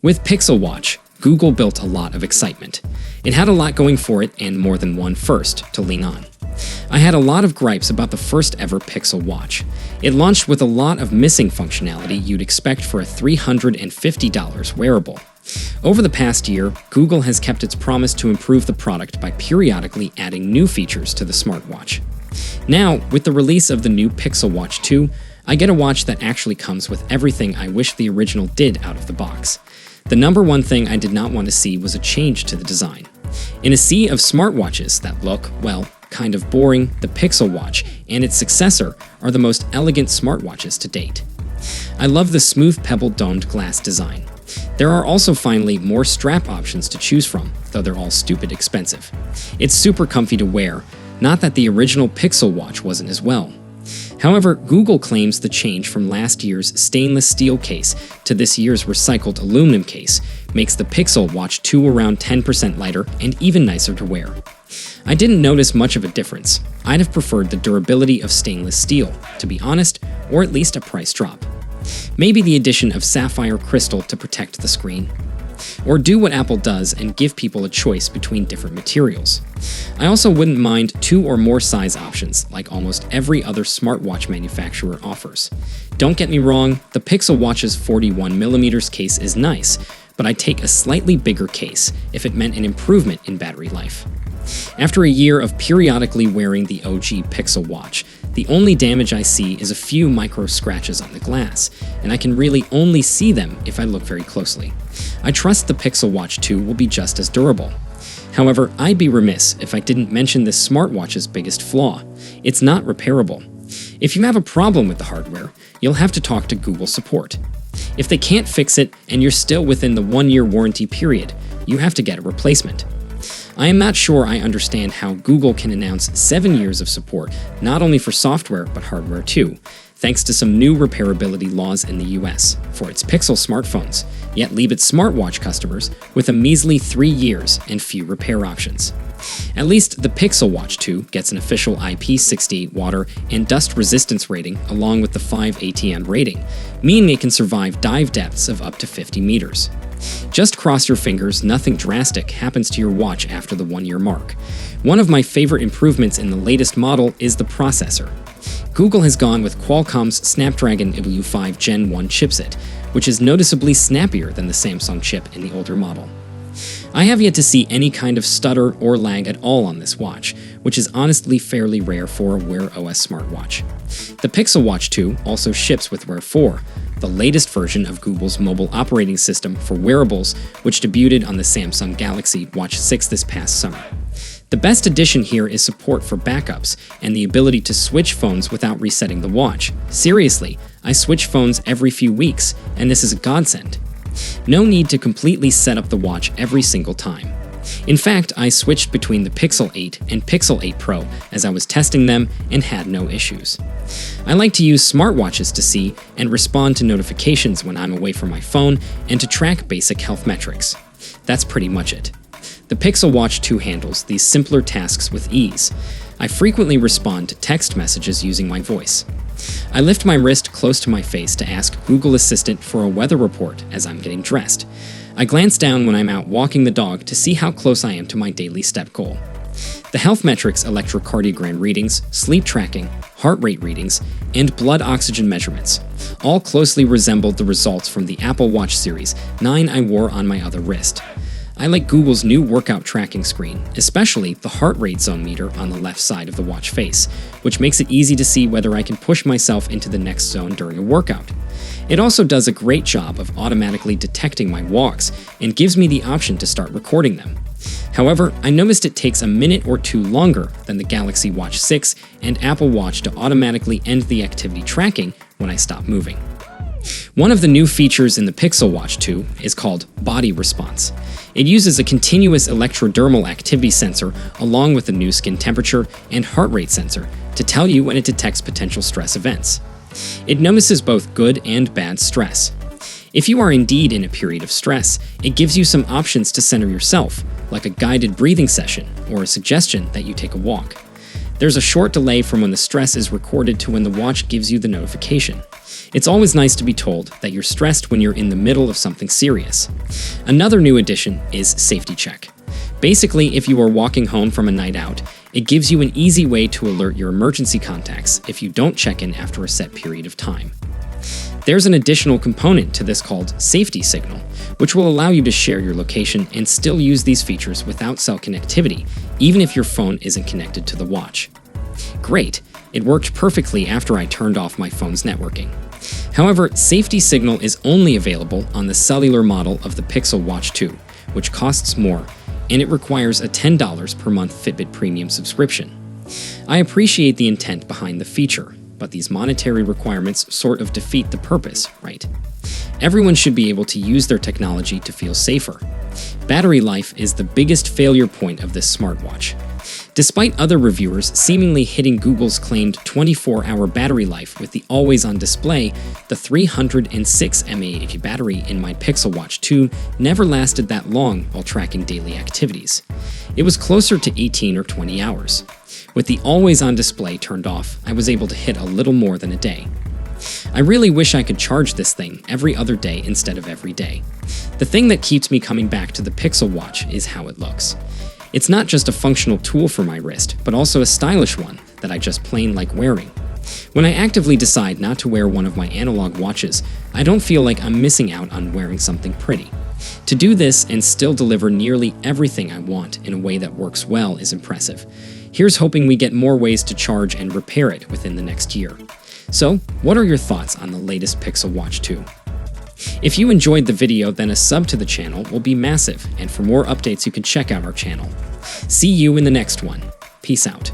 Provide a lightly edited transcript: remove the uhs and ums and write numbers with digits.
With Pixel Watch, Google built a lot of excitement. It had a lot going for it and more than one first to lean on. I had a lot of gripes about the first ever Pixel Watch. It launched with a lot of missing functionality you'd expect for a $350 wearable. Over the past year, Google has kept its promise to improve the product by periodically adding new features to the smartwatch. Now, with the release of the new Pixel Watch 2, I get a watch that actually comes with everything I wish the original did out of the box. The number one thing I did not want to see was a change to the design. In a sea of smartwatches that look, well, kind of boring, the Pixel Watch and its successor are the most elegant smartwatches to date. I love the smooth pebbled domed glass design. There are also finally more strap options to choose from, though they're all stupid expensive. It's super comfy to wear, not that the original Pixel Watch wasn't as well. However, Google claims the change from last year's stainless steel case to this year's recycled aluminum case makes the Pixel Watch 2 around 10% lighter and even nicer to wear. I didn't notice much of a difference. I'd have preferred the durability of stainless steel, to be honest, or at least a price drop. Maybe the addition of sapphire crystal to protect the screen. Or do what Apple does and give people a choice between different materials. I also wouldn't mind 2 or more size options, like almost every other smartwatch manufacturer offers. Don't get me wrong, the Pixel Watch's 41mm case is nice, but I'd take a slightly bigger case if it meant an improvement in battery life. After a year of periodically wearing the OG Pixel Watch, the only damage I see is a few micro scratches on the glass, and I can really only see them if I look very closely. I trust the Pixel Watch 2 will be just as durable. However, I'd be remiss if I didn't mention this smartwatch's biggest flaw. It's not repairable. If you have a problem with the hardware, you'll have to talk to Google support. If they can't fix it and you're still within the 1-year warranty period, you have to get a replacement. I am not sure I understand how Google can announce 7 years of support, not only for software but hardware too, thanks to some new repairability laws in the US for its Pixel smartphones, yet leave its smartwatch customers with a measly 3 years and few repair options. At least the Pixel Watch 2 gets an official IP68 water and dust resistance rating along with the 5 ATM rating, meaning it can survive dive depths of up to 50 meters. Just cross your fingers nothing drastic happens to your watch after the 1-year mark. One of my favorite improvements in the latest model is the processor. Google has gone with Qualcomm's Snapdragon 865 Gen 1 chipset, which is noticeably snappier than the Samsung chip in the older model. I have yet to see any kind of stutter or lag at all on this watch, which is honestly fairly rare for a Wear OS smartwatch. The Pixel Watch 2 also ships with Wear 4, the latest version of Google's mobile operating system for wearables, which debuted on the Samsung Galaxy Watch 6 this past summer. The best addition here is support for backups and the ability to switch phones without resetting the watch. Seriously, I switch phones every few weeks, and this is a godsend. No need to completely set up the watch every single time. In fact, I switched between the Pixel 8 and Pixel 8 Pro as I was testing them and had no issues. I like to use smartwatches to see and respond to notifications when I'm away from my phone and to track basic health metrics. That's pretty much it. The Pixel Watch 2 handles these simpler tasks with ease. I frequently respond to text messages using my voice. I lift my wrist close to my face to ask Google Assistant for a weather report as I'm getting dressed. I glance down when I'm out walking the dog to see how close I am to my daily step goal. The health metrics electrocardiogram readings, sleep tracking, heart rate readings, and blood oxygen measurements all closely resembled the results from the Apple Watch Series 9 I wore on my other wrist. I like Google's new workout tracking screen, especially the heart rate zone meter on the left side of the watch face, which makes it easy to see whether I can push myself into the next zone during a workout. It also does a great job of automatically detecting my walks and gives me the option to start recording them. However, I noticed it takes a minute or two longer than the Galaxy Watch 6 and Apple Watch to automatically end the activity tracking when I stop moving. One of the new features in the Pixel Watch 2 is called Body Response. It uses a continuous electrodermal activity sensor along with a new skin temperature and heart rate sensor to tell you when it detects potential stress events. It notices both good and bad stress. If you are indeed in a period of stress, it gives you some options to center yourself, like a guided breathing session or a suggestion that you take a walk. There's a short delay from when the stress is recorded to when the watch gives you the notification. It's always nice to be told that you're stressed when you're in the middle of something serious. Another new addition is Safety Check. Basically, if you are walking home from a night out, it gives you an easy way to alert your emergency contacts if you don't check in after a set period of time. There's an additional component to this called Safety Signal, which will allow you to share your location and still use these features without cell connectivity, even if your phone isn't connected to the watch. Great! It worked perfectly after I turned off my phone's networking. However, Safety Signal is only available on the cellular model of the Pixel Watch 2, which costs more, and it requires a $10 per month Fitbit Premium subscription. I appreciate the intent behind the feature, but these monetary requirements sort of defeat the purpose, right? Everyone should be able to use their technology to feel safer. Battery life is the biggest failure point of this smartwatch. Despite other reviewers seemingly hitting Google's claimed 24-hour battery life with the always-on display, the 306 mAh battery in my Pixel Watch 2 never lasted that long while tracking daily activities. It was closer to 18 or 20 hours. With the always-on display turned off, I was able to hit a little more than a day. I really wish I could charge this thing every other day instead of every day. The thing that keeps me coming back to the Pixel Watch is how it looks. It's not just a functional tool for my wrist, but also a stylish one that I just plain like wearing. When I actively decide not to wear one of my analog watches, I don't feel like I'm missing out on wearing something pretty. To do this and still deliver nearly everything I want in a way that works well is impressive. Here's hoping we get more ways to charge and repair it within the next year. So, what are your thoughts on the latest Pixel Watch 2? If you enjoyed the video, then a sub to the channel will be massive, and for more updates you can check out our channel. See you in the next one. Peace out.